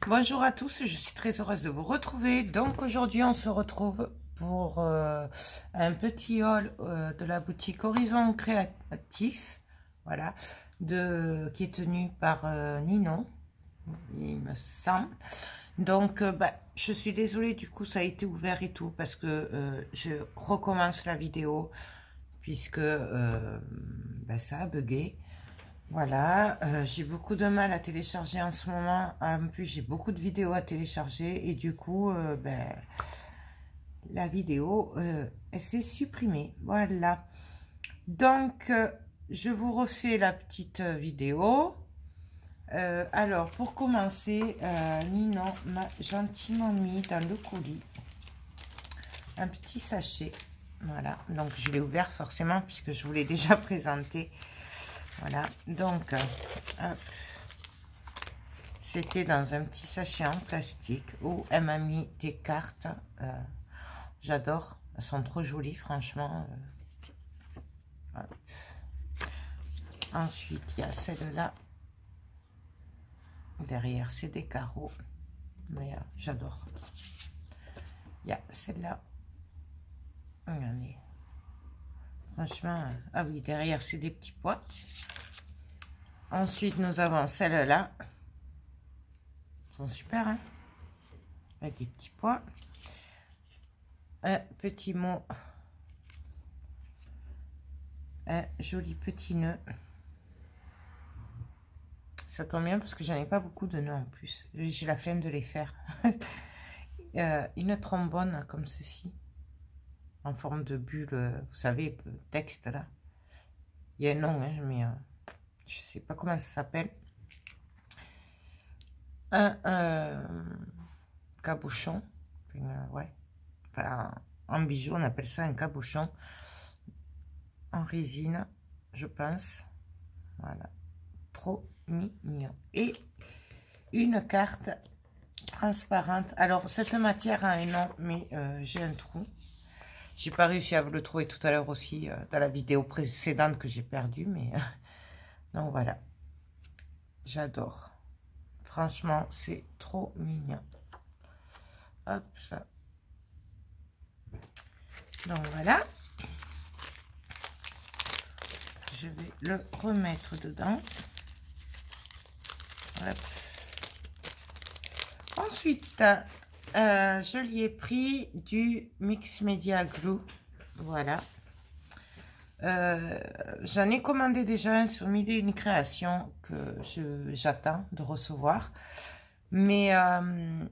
Bonjour à tous, je suis très heureuse de vous retrouver. Donc aujourd'hui on se retrouve pour un petit haul de la boutique Horizon Créatif, voilà, qui est tenu par Ninon, il me semble. Donc je suis désolée, du coup ça a été ouvert et tout parce que je recommence la vidéo puisque ça a bugué. Voilà, j'ai beaucoup de mal à télécharger en ce moment. En plus, j'ai beaucoup de vidéos à télécharger et du coup, la vidéo, elle s'est supprimée. Voilà. Donc, je vous refais la petite vidéo. Alors, pour commencer, Ninon m'a gentiment mis dans le colis un petit sachet. Voilà, donc je l'ai ouvert forcément puisque je vous l'ai déjà présenté. Voilà, donc, c'était dans un petit sachet en plastique où elle m'a mis des cartes. J'adore, elles sont trop jolies, franchement. Voilà. Ensuite, il y a celle-là. Derrière, c'est des carreaux, mais j'adore. Il y a celle-là. Regardez. Franchement, ah oui, derrière, c'est des petits pois. Ensuite, nous avons celle-là. Elles sont super, hein? Avec des petits pois. Un petit mot. Un joli petit nœud. Ça tombe bien parce que j'en ai pas beaucoup de nœuds en plus. J'ai la flemme de les faire. Une trombone comme ceci. En forme de bulle. Vous savez, texte là. Il y a un nom, hein, mais je sais pas comment ça s'appelle. Un cabochon. Ouais. Enfin, en bijoux, on appelle ça un cabochon. En résine, je pense. Voilà. Trop mignon. Et une carte transparente. Alors, cette matière a un nom, mais j'ai un trou. J'ai pas réussi à vous le trouver tout à l'heure aussi dans la vidéo précédente que j'ai perdue, mais donc voilà. J'adore. Franchement, c'est trop mignon. Hop, ça. Donc voilà. Je vais le remettre dedans. Hop. Ensuite, je lui ai pris du Mix Media Glue. Voilà. J'en ai commandé déjà un sur Mille et une créations que j'attends de recevoir. Mais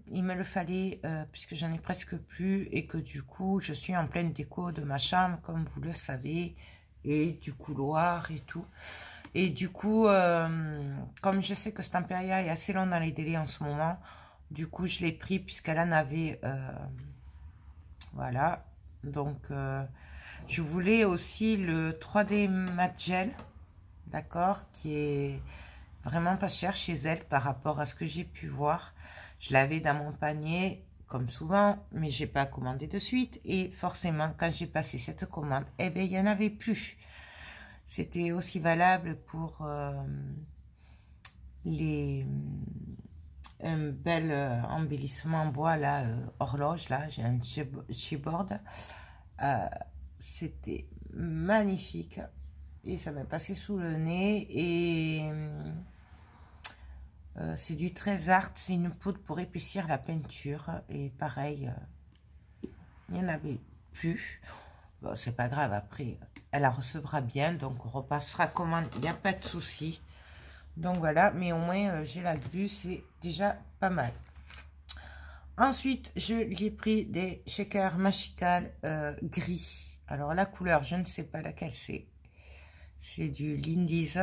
il me le fallait puisque j'en ai presque plus et que du coup, je suis en pleine déco de ma chambre, comme vous le savez, et du couloir et tout. Et du coup, comme je sais que cet Temperia est assez long dans les délais en ce moment, du coup, je l'ai pris puisqu'elle en avait. Voilà. Donc, je voulais aussi le 3D Matte Gel, d'accord, qui est vraiment pas cher chez elle par rapport à ce que j'ai pu voir. Je l'avais dans mon panier, comme souvent, mais j'ai pas commandé de suite. Et forcément, quand j'ai passé cette commande, eh bien, il n'y en avait plus. C'était aussi valable pour un bel embellissement en bois, là, horloge, là, j'ai un chipboard. C'était magnifique. Et ça m'est passé sous le nez. Et c'est du Trésart, c'est une poudre pour épaissir la peinture. Et pareil, il n'y en avait plus. Bon, c'est pas grave, après, elle la recevra bien. Donc, on repassera commande, il n'y a pas de souci. Donc, voilà, mais au moins, j'ai la glu, c'est déjà pas mal. Ensuite, je lui ai pris des shakers Magical gris. Alors, la couleur, je ne sais pas laquelle c'est. C'est du Lindy's.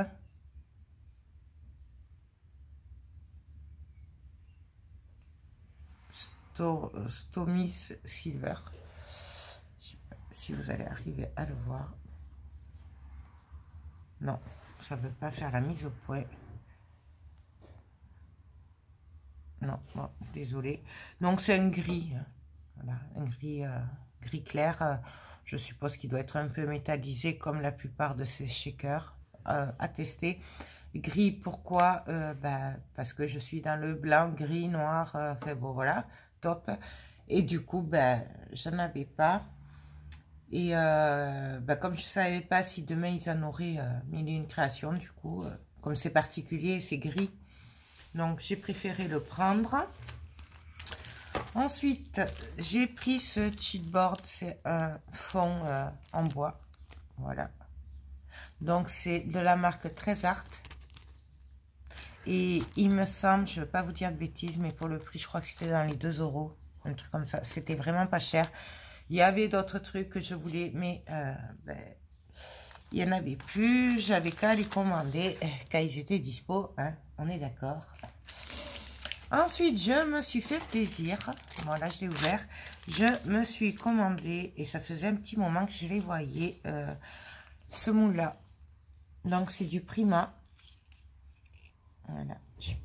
Stomies Silver. Je sais pas si vous allez arriver à le voir. Non, ça ne veut pas faire la mise au point. Non, bon, désolé. Donc c'est un gris. Voilà, un gris, gris clair. Je suppose qu'il doit être un peu métallisé comme la plupart de ces shakers à tester. Gris, pourquoi? Parce que je suis dans le blanc, gris, noir, enfin bon, voilà, top. Et du coup, j'en avais pas. Et comme je savais pas si demain ils en auraient mille et une créations, du coup, comme c'est particulier, c'est gris. Donc, j'ai préféré le prendre. Ensuite, j'ai pris ce chipboard, c'est un fond en bois. Voilà. Donc, c'est de la marque Trésart. Et il me semble, je ne veux pas vous dire de bêtises, mais pour le prix, je crois que c'était dans les 2 €. Un truc comme ça. C'était vraiment pas cher. Il y avait d'autres trucs que je voulais, mais il n'y en avait plus. J'avais qu'à les commander quand ils étaient dispo. Hein, on est d'accord. Ensuite, je me suis fait plaisir. Voilà, je l'ai ouvert. Je me suis commandé, et ça faisait un petit moment que je les voyais, ce moule-là. Donc, c'est du Prima. Voilà. Je sais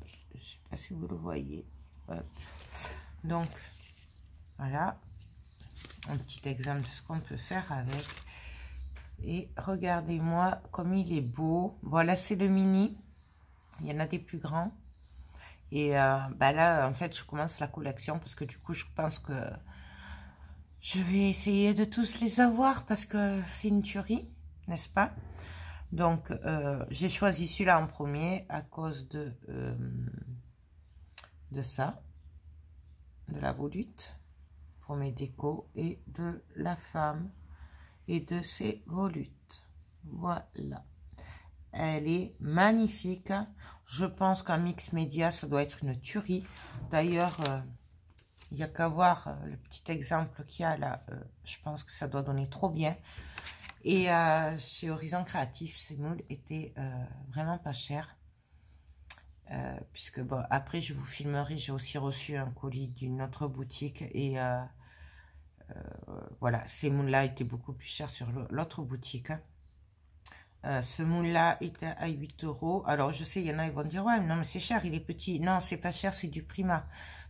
pas si vous le voyez. Hop. Donc, voilà. Un petit exemple de ce qu'on peut faire avec. Et regardez-moi comme il est beau. Voilà, c'est le mini. Il y en a des plus grands. Et là, en fait, je commence la collection parce que du coup, je pense que je vais essayer de tous les avoir parce que c'est une tuerie, n'est-ce pas? Donc, j'ai choisi celui-là en premier à cause de ça, de la volute pour mes décos et de la femme et de ses volutes. Voilà. Elle est magnifique. Je pense qu'en mix média, ça doit être une tuerie. D'ailleurs, il n'y a qu'à voir le petit exemple qu'il y a là. Je pense que ça doit donner trop bien. Et chez Horizon Créatif, ces moules étaient vraiment pas chers. Puisque, bon, après, je vous filmerai. J'ai aussi reçu un colis d'une autre boutique. Et voilà, ces moules-là étaient beaucoup plus chers sur l'autre boutique. Ce moule-là était à 8 €. Alors, je sais, il y en a, ils vont dire, ouais, non, mais c'est cher, il est petit. Non, c'est pas cher, c'est du Prima.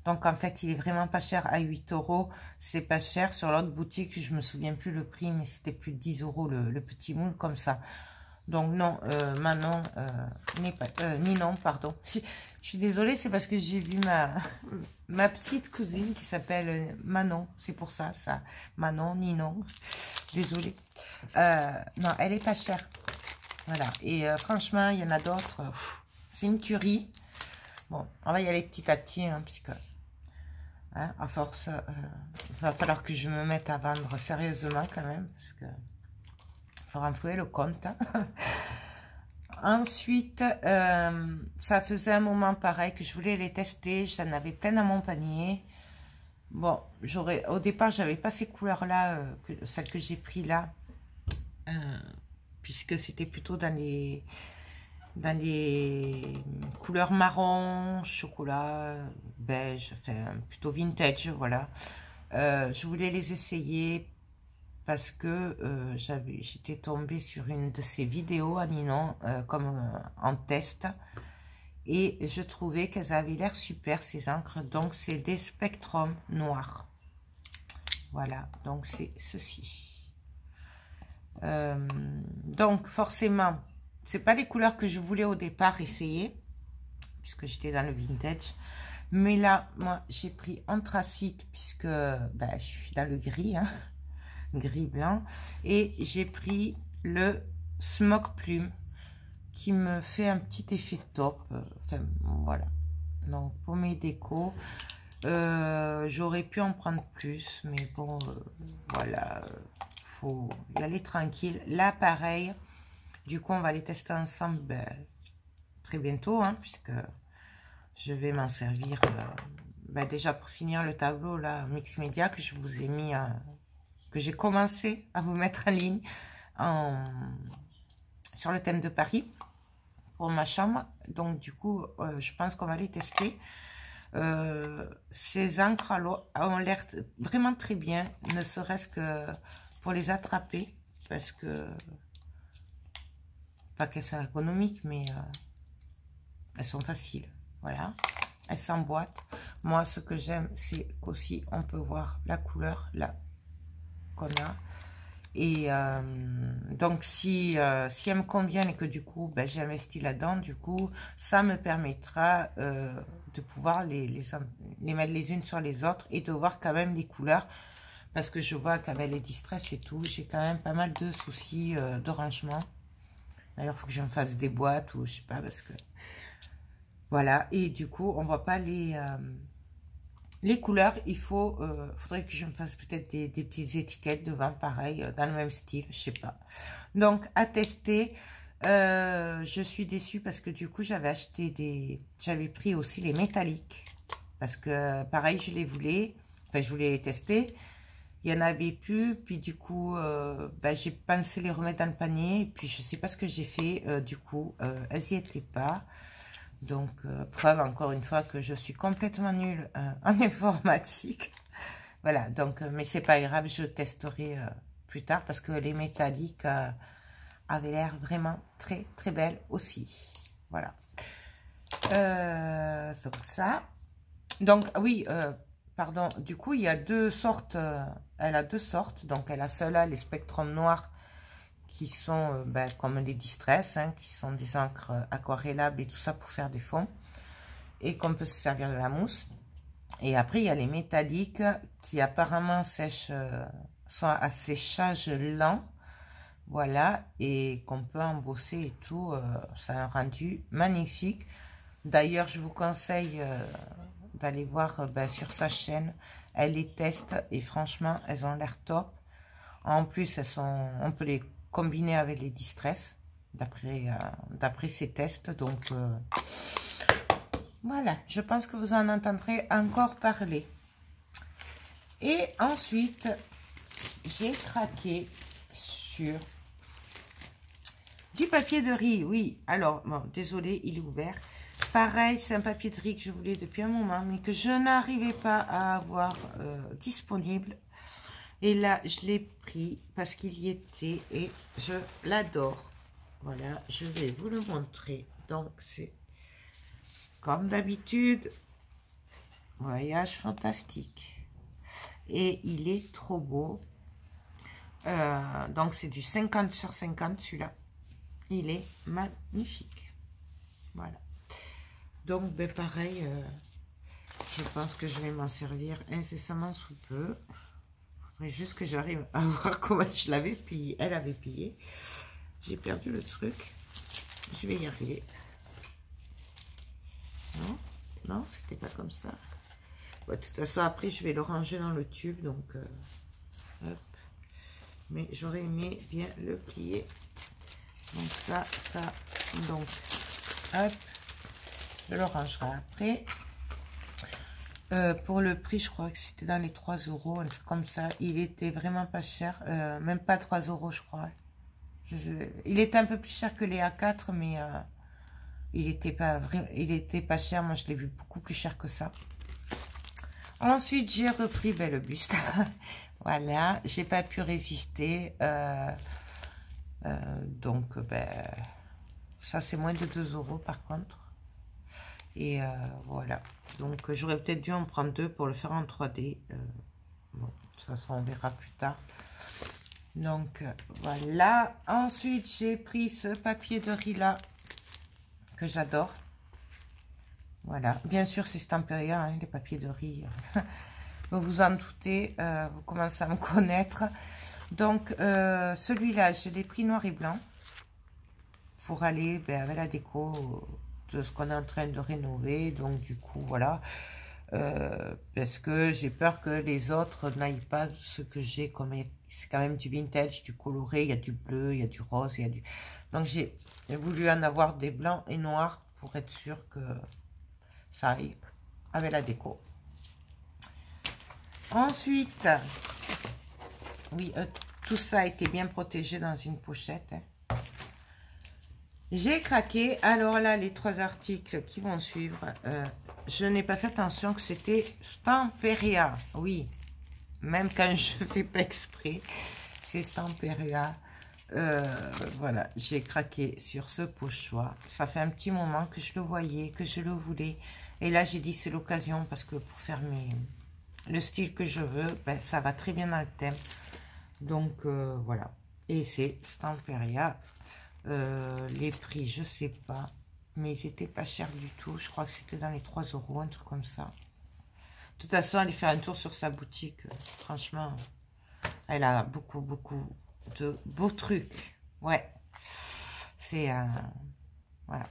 Donc, en fait, il est vraiment pas cher à 8 €. C'est pas cher. Sur l'autre boutique, je me souviens plus le prix, mais c'était plus de 10 € le petit moule comme ça. Donc, non, Manon, Ninon, pardon. Je suis désolée, c'est parce que j'ai vu ma petite cousine qui s'appelle Manon. C'est pour ça, ça. Manon, Ninon. Désolée. Non, elle est pas chère. Voilà, et franchement, il y en a d'autres. C'est une tuerie. Bon, on va y aller petit à petit, hein, puisque hein, à force, il va falloir que je me mette à vendre sérieusement quand même, parce que il faut renflouer le compte. Hein. Ensuite, ça faisait un moment pareil que je voulais les tester. J'en avais plein dans mon panier. Bon, au départ, j'avais pas ces couleurs-là, celles que j'ai pris là. Puisque c'était plutôt dans les couleurs marron, chocolat, beige, enfin plutôt vintage, voilà. Je voulais les essayer parce que j'étais tombée sur une de ces vidéos à Ninon comme en test et je trouvais qu'elles avaient l'air super ces encres. Donc c'est des Spectrum noirs. Voilà, donc c'est ceci. Donc forcément c'est pas les couleurs que je voulais au départ essayer puisque j'étais dans le vintage, mais là moi j'ai pris anthracite puisque je suis dans le gris, hein, gris blanc, et j'ai pris le smoke plume qui me fait un petit effet top. Enfin voilà, donc pour mes décos j'aurais pu en prendre plus, mais bon voilà, faut y aller tranquille. Là pareil, du coup on va les tester ensemble très bientôt, hein, puisque je vais m'en servir déjà pour finir le tableau là mix média que je vous ai mis que j'ai commencé à vous mettre en ligne sur le thème de Paris pour ma chambre. Donc du coup je pense qu'on va les tester. Ces encres ont l'air vraiment très bien, ne serait-ce que pour les attraper, parce que pas qu'elles sont ergonomiques, mais elles sont faciles. Voilà, elles s'emboîtent. Moi ce que j'aime, c'est qu'aussi on peut voir la couleur là qu'on a, Et donc, si elles me conviennent et que du coup, ben, j'ai investi là-dedans, du coup, ça me permettra de pouvoir les mettre les unes sur les autres et de voir quand même les couleurs. Parce que je vois qu'avec les distress et tout, j'ai quand même pas mal de soucis de rangement. D'ailleurs, il faut que j'en fasse des boîtes ou je sais pas, parce que... Voilà, et du coup, on voit pas les couleurs. Il faudrait que je me fasse peut-être des petites étiquettes devant, pareil, dans le même style, je sais pas. Donc, à tester. Je suis déçue parce que du coup, j'avais pris aussi les métalliques. Parce que, pareil, je les voulais, enfin, je voulais les tester. Il y en avait plus, puis du coup, ben, j'ai pensé les remettre dans le panier, et puis je sais pas ce que j'ai fait, du coup, elles n'y étaient pas. Donc, preuve encore une fois que je suis complètement nulle en informatique. Voilà, donc, mais c'est pas grave, je testerai plus tard, parce que les métalliques avaient l'air vraiment très très belles aussi. Voilà. Donc ça. Donc, oui, pardon, du coup, il y a deux sortes, elle a deux sortes, donc elle a ceux-là, les spectrums noirs, qui sont ben, comme les distress, hein, qui sont des encres aquarellables et tout ça pour faire des fonds, et qu'on peut se servir de la mousse. Et après, il y a les métalliques, qui apparemment sèchent, sont à séchage lent, voilà, et qu'on peut embosser et tout, ça a un rendu magnifique. D'ailleurs, je vous conseille... d'aller voir ben, sur sa chaîne, elle les teste et franchement elles ont l'air top. En plus on peut les combiner avec les distress d'après ces tests, donc voilà, je pense que vous en entendrez encore parler. Et ensuite j'ai craqué sur du papier de riz. Oui, alors bon, désolé, il est ouvert. Pareil, c'est un papier de riz que je voulais depuis un moment, mais que je n'arrivais pas à avoir disponible. Et là, je l'ai pris parce qu'il y était et je l'adore. Voilà, je vais vous le montrer. Donc, c'est comme d'habitude, voyage fantastique. Et il est trop beau. Donc, c'est du 50 sur 50, celui-là. Il est magnifique. Voilà. Donc, ben pareil, je pense que je vais m'en servir incessamment sous peu. Il faudrait juste que j'arrive à voir comment je l'avais plié. Elle avait plié. J'ai perdu le truc. Je vais y arriver. Non, non, c'était pas comme ça. Bon, de toute façon, après, je vais le ranger dans le tube. Donc, hop. Mais j'aurais aimé bien le plier. Donc, ça, donc, hop. Je le rangerai après. Pour le prix, je crois que c'était dans les 3 €, un truc comme ça. Il était vraiment pas cher. Même pas 3 € je crois. Il était un peu plus cher que les A4, mais il était pas cher. Moi, je l'ai vu beaucoup plus cher que ça. Ensuite, j'ai repris ben, le buste. Voilà, j'ai pas pu résister. Donc, ben, ça, c'est moins de 2 € par contre. Et voilà, donc j'aurais peut-être dû en prendre 2 pour le faire en 3D. Bon, de toute façon, on verra plus tard. Donc voilà. Ensuite, j'ai pris ce papier de riz là que j'adore. Voilà, bien sûr, c'est Stamperia, hein, les papiers de riz. Vous vous en doutez, vous commencez à me connaître. Donc, celui-là, je l'ai pris noir et blanc pour aller ben, avec la déco de ce qu'on est en train de rénover. Donc du coup voilà, parce que j'ai peur que les autres n'aillent pas ce que j'ai, comme c'est quand même du vintage, du coloré, il y a du bleu, il y a du rose, il y a du... Donc j'ai voulu en avoir des blancs et noirs pour être sûr que ça aille avec la déco. Ensuite, oui, tout ça a été bien protégé dans une pochette, hein. J'ai craqué. Alors là, les 3 articles qui vont suivre, je n'ai pas fait attention que c'était Stamperia. Oui, même quand je ne fais pas exprès, c'est Stamperia. Voilà, j'ai craqué sur ce pochoir. Ça fait un petit moment que je le voyais, que je le voulais. Et là, j'ai dit c'est l'occasion parce que pour faire le style que je veux, ben, ça va très bien dans le thème. Donc, voilà. Et c'est Stamperia. Les prix, je sais pas. Mais ils étaient pas chers du tout. Je crois que c'était dans les 3 €, un truc comme ça. De toute façon, allez faire un tour sur sa boutique. Franchement, elle a beaucoup de beaux trucs. Ouais. C'est... voilà.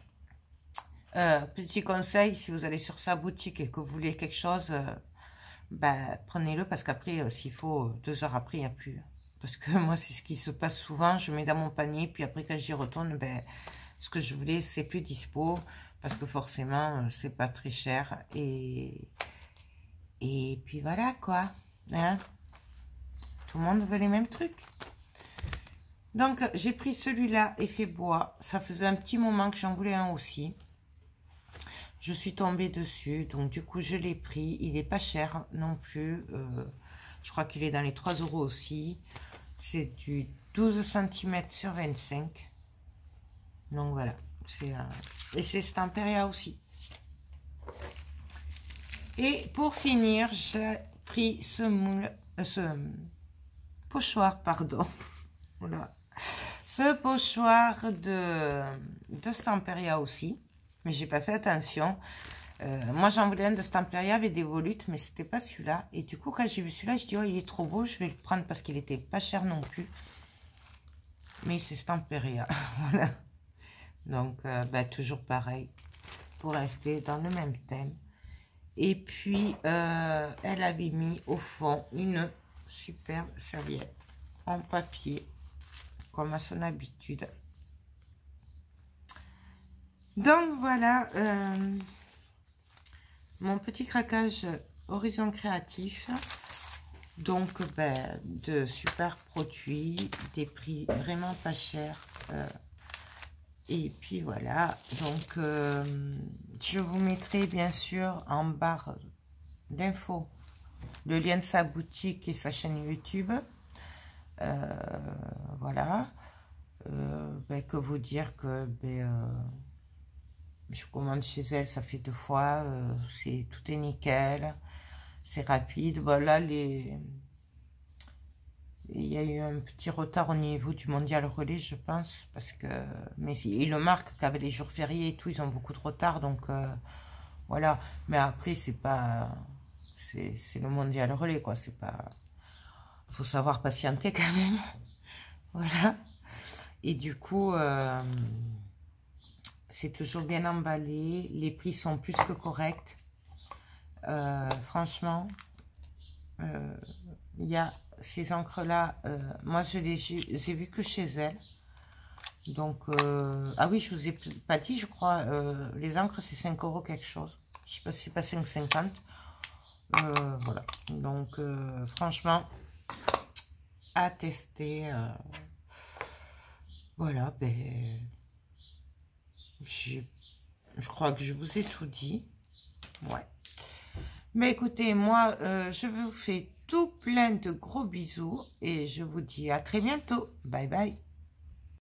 Petit conseil, si vous allez sur sa boutique et que vous voulez quelque chose, bah, prenez-le parce qu'après, s'il faut, 2 heures après, il n'y a plus. Parce que moi, c'est ce qui se passe souvent. Je mets dans mon panier, puis après, quand j'y retourne, ben, ce que je voulais, c'est plus dispo. Parce que forcément, c'est pas très cher. Et puis voilà, quoi. Hein? Tout le monde veut les mêmes trucs. Donc, j'ai pris celui-là, effet bois. Ça faisait un petit moment que j'en voulais un aussi. Je suis tombée dessus. Donc, du coup, je l'ai pris. Il n'est pas cher non plus. Je crois qu'il est dans les 3 € aussi. C'est du 12 cm sur 25. Donc, voilà. Et c'est Stamperia aussi. Et pour finir, j'ai pris ce moule, ce pochoir, pardon. Voilà. Ce pochoir de Stamperia aussi. Mais j'ai pas fait attention. Moi, j'en voulais un de Stamperia avec des volutes, mais c'était pas celui-là. Et du coup, quand j'ai vu celui-là, je dis, oh, il est trop beau, je vais le prendre parce qu'il était pas cher non plus. Mais c'est Stamperia. Voilà. Donc, bah, toujours pareil, pour rester dans le même thème. Et puis, elle avait mis au fond une superbe serviette en papier, comme à son habitude. Donc, voilà, mon petit craquage Horizon Créatif. Donc, ben, de super produits, des prix vraiment pas chers. Et puis voilà, donc je vous mettrai bien sûr en barre d'infos le lien de sa boutique et sa chaîne YouTube. Voilà. Ben, que vous dire que je commande chez elle, ça fait 2 fois, tout est nickel, c'est rapide. Voilà, il y a eu un petit retard au niveau du mondial relais, je pense, parce que, mais ils le marquent qu'avec les jours fériés et tout, ils ont beaucoup de retard, donc voilà. Mais après, c'est pas, c'est le mondial relais, quoi. C'est pas, faut savoir patienter quand même. Voilà. Et du coup, c'est toujours bien emballé. Les prix sont plus que corrects. Franchement, il y a ces encres-là. moi, je les ai vues que chez elle. Donc, ah oui, je vous ai pas dit, je crois, les encres, c'est 5 € quelque chose. Je sais pas si c'est pas 5,50. Voilà. Donc, franchement, à tester. Voilà, ben, je crois que je vous ai tout dit. Ouais. Mais écoutez, moi, je vous fais tout plein de gros bisous et je vous dis à très bientôt. Bye bye.